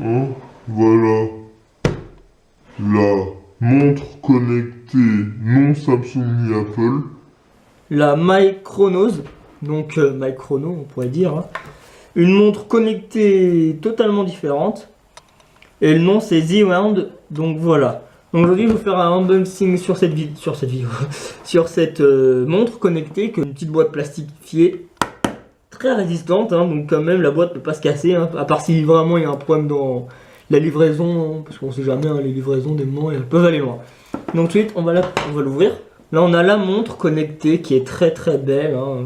Hein, voilà. La montre connectée non Samsung ni Apple. La Micronos, donc Microno on pourrait dire, hein. Une montre connectée totalement différente. Et le nom c'est Z-Round, donc voilà. Donc aujourd'hui je vais vous faire un unboxing sur cette vidéo, sur cette montre connectée, que une petite boîte plastifiée, très résistante, hein, donc quand même la boîte peut pas se casser, hein, à part si vraiment il y a un problème dans la livraison, hein, parce qu'on sait jamais, hein, les livraisons des moments elles peuvent aller loin. Donc ensuite on va l'ouvrir. Là on a la montre connectée qui est très très belle, hein.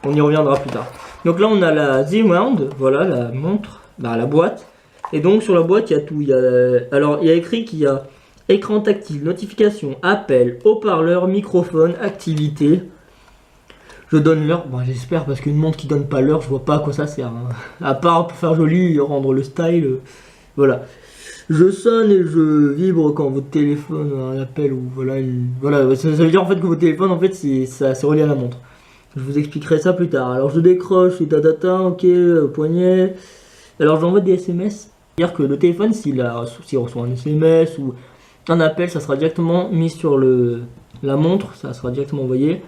On y reviendra plus tard. Donc là on a la Z-Round, voilà la montre, la boîte. Et donc sur la boîte il y a tout. Alors il y a écrit qu'il y a écran tactile, notification, appel, haut-parleur, microphone, activité. Je donne l'heure, j'espère, parce qu'une montre qui donne pas l'heure, je vois pas à quoi ça sert, hein. À part pour faire joli et rendre le style, voilà. Je sonne et je vibre quand votre téléphone a un appel ou voilà, ça veut dire en fait que votre téléphone en fait c'est relié à la montre. Je vous expliquerai ça plus tard. Alors je décroche, c'est ok, poignet. Alors j'envoie des SMS. C'est-à-dire que le téléphone, s'il reçoit un SMS ou un appel, ça sera directement mis sur la montre, ça sera directement envoyé.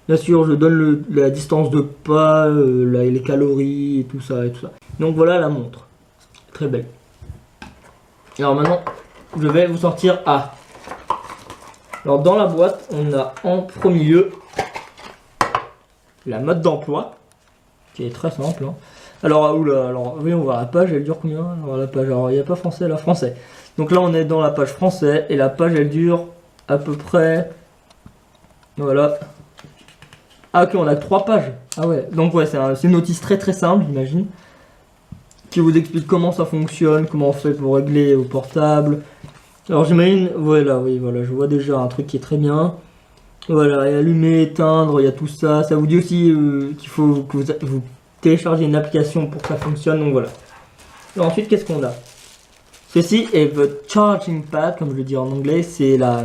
Bien sûr, je donne la distance de pas, les calories et tout ça. Donc voilà la montre. Très belle. Alors maintenant, je vais vous sortir Alors dans la boîte, on a en premier lieu la mode d'emploi, qui est très simple, hein. Alors, oui, on voit la page, elle dure combien? Alors, la page, alors il n'y a pas français, là, français. Donc là, on est dans la page français, et la page, elle dure à peu près, voilà. Ah, ok, on a 3 pages. Ah ouais, donc ouais, c'est une notice très très simple, j'imagine, qui vous explique comment ça fonctionne, comment on fait pour régler au portable. Alors j'imagine, voilà, oui, voilà, je vois déjà un truc qui est très bien. Voilà, et allumer, éteindre, il y a tout ça. Ça vous dit aussi qu'il faut que vous téléchargez une application pour que ça fonctionne, donc voilà. Alors ensuite, qu'est-ce qu'on a? Ceci est votre charging pad, comme je le dis en anglais, c'est la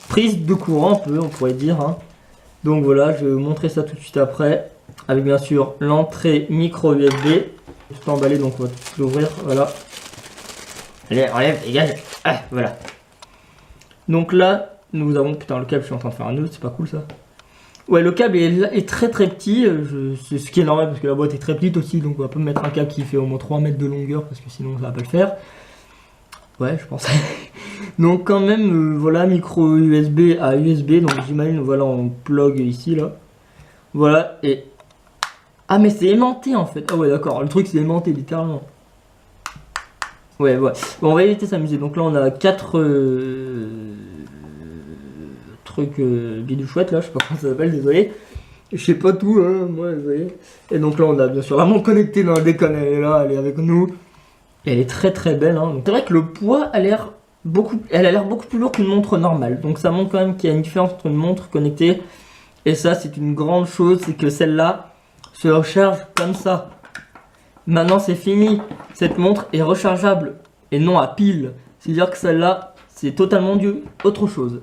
prise de courant, on pourrait dire, hein. Donc voilà, je vais vous montrer ça tout de suite après, avec bien sûr l'entrée micro USB, tout emballé, donc on va tout l'ouvrir, voilà. Allez, enlève, dégage, voilà. Donc là, nous avons, putain, le câble, je suis en train de faire un nœud, c'est pas cool ça. Ouais, le câble est très très petit, c'est ce qui est normal parce que la boîte est très petite aussi, donc on va pas mettre un câble qui fait au moins 3 mètres de longueur parce que sinon ça va pas le faire. Ouais, je pense. Donc quand même, voilà, micro USB à USB, donc j'imagine, voilà, on plug ici, là. Voilà, et... Ah mais c'est aimanté en fait, ah ouais d'accord, le truc c'est aimanté littéralement. Ouais, ouais, bon, on va éviter de s'amuser, donc là on a 4... truc bidou chouette là, je sais pas comment ça s'appelle, désolé. Je sais pas tout, hein, moi, désolé. Et donc là, on a bien sûr la montre connectée dans le déconne, elle est là, elle est avec nous. Et elle est très très belle, hein. C'est vrai que le poids a l'air beaucoup plus lourd qu'une montre normale. Donc ça montre quand même qu'il y a une différence entre une montre connectée. Et ça, c'est une grande chose, c'est que celle-là se recharge comme ça. Maintenant, c'est fini. Cette montre est rechargeable et non à pile. C'est-à-dire que celle-là, c'est totalement autre chose.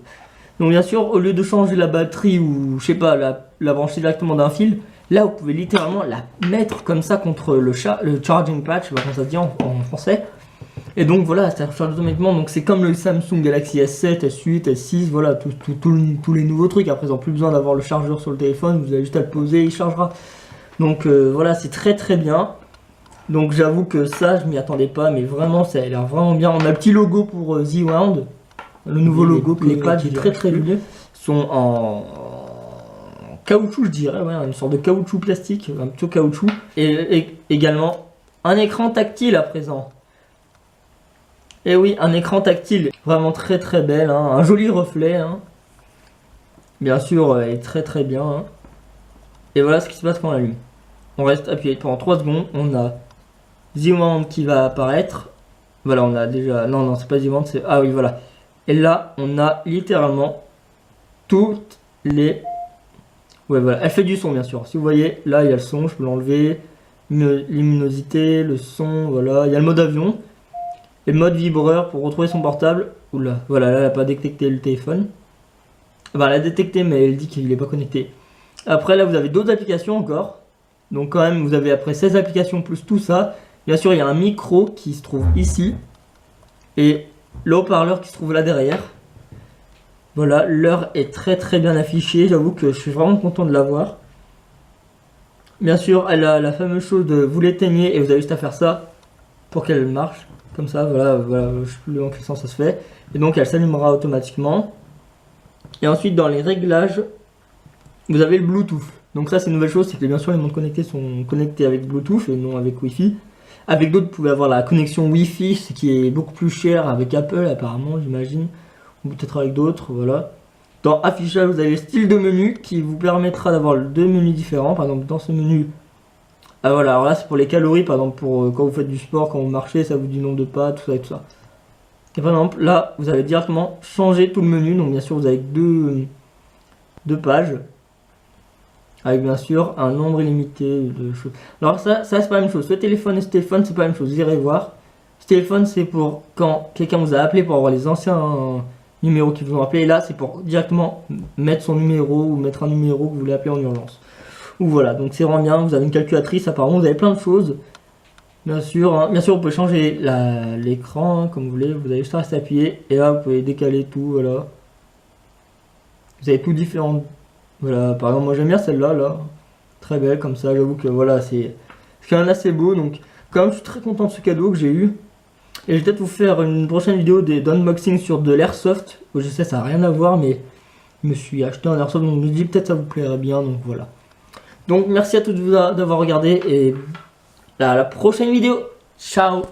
Donc bien sûr, au lieu de changer la batterie ou je sais pas, la brancher directement d'un fil, là vous pouvez littéralement la mettre comme ça contre le charging patch, je sais pas comment ça se dit en français. Et donc voilà, ça recharge automatiquement. Donc c'est comme le Samsung Galaxy S7, S8, S6, voilà, tous les nouveaux trucs. À présent, plus besoin d'avoir le chargeur sur le téléphone, vous avez juste à le poser, il chargera. Donc voilà, c'est très très bien. Donc j'avoue que ça, je m'y attendais pas, mais vraiment, ça a l'air vraiment bien. On a le petit logo pour Z-Round. Le nouveau logo, les pads très très jolies, sont en caoutchouc, je dirais, ouais, une sorte de caoutchouc plastique, un petit caoutchouc. Et également un écran tactile à présent. Et oui, un écran tactile, vraiment très très belle, hein, un joli reflet, hein. Bien sûr, elle est très très bien, hein. Et voilà ce qui se passe quand on l'allume. On reste appuyé pendant 3 secondes, on a Z-Round qui va apparaître. Voilà, on a déjà... Non, c'est pas Z-Round, c'est... Ah oui, voilà. Et là, on a littéralement toutes les... Ouais, voilà, elle fait du son, bien sûr. Si vous voyez, là, il y a le son, je peux l'enlever. Luminosité, le son, voilà. Il y a le mode avion. Et le mode vibreur pour retrouver son portable. Oula, voilà, là, elle n'a pas détecté le téléphone. Enfin, elle a détecté, mais elle dit qu'il n'est pas connecté. Après, là, vous avez d'autres applications encore. Donc, quand même, vous avez après 16 applications plus tout ça. Bien sûr, il y a un micro qui se trouve ici. Et le haut-parleur qui se trouve là derrière. Voilà, l'heure est très très bien affichée. J'avoue que je suis vraiment content de l'avoir. Bien sûr, elle a la fameuse chose de vous l'éteignez et vous avez juste à faire ça pour qu'elle marche. Comme ça, voilà, je sais plus en quel sens ça se fait. Et donc elle s'allumera automatiquement. Et ensuite dans les réglages, vous avez le Bluetooth. Donc ça c'est une nouvelle chose, c'est que bien sûr les montres connectées sont connectées avec Bluetooth et non avec Wi-Fi. Avec d'autres, vous pouvez avoir la connexion Wi-Fi, ce qui est beaucoup plus cher avec Apple apparemment, j'imagine. Ou peut-être avec d'autres, voilà. Dans affichage, vous avez le style de menu qui vous permettra d'avoir deux menus différents. Par exemple, dans ce menu, ah voilà, alors là c'est pour les calories, par exemple pour quand vous faites du sport, quand vous marchez, ça vous dit nombre de pas, tout ça et tout ça. Et par exemple, là, vous avez directement changé tout le menu. Donc bien sûr, vous avez deux pages. Avec bien sûr un nombre illimité de choses. Alors ça c'est pas la même chose. Ce téléphone et ce téléphone, c'est pas la même chose. Vous irez voir. Ce téléphone, c'est pour quand quelqu'un vous a appelé pour avoir les anciens numéros qui vous ont appelé. Et là, c'est pour directement mettre son numéro ou mettre un numéro que vous voulez appeler en urgence. Ou voilà, donc c'est vraiment bien. Vous avez une calculatrice, apparemment, vous avez plein de choses. Bien sûr, hein. Bien sûr, vous pouvez changer l'écran comme vous voulez. Vous avez juste à rester appuyé. Et là, vous pouvez décaler tout, voilà. Vous avez tout différent. Voilà, par exemple, moi j'aime bien celle-là, là. Très belle, comme ça, j'avoue que voilà, c'est quand même assez beau. Donc, quand même, je suis très content de ce cadeau que j'ai eu. Et je vais peut-être vous faire une prochaine vidéo d'unboxing sur de l'airsoft. Je sais, ça n'a rien à voir, mais je me suis acheté un airsoft, donc je me dis peut-être ça vous plairait bien, donc voilà. Donc, merci à tous d'avoir regardé et à la prochaine vidéo. Ciao!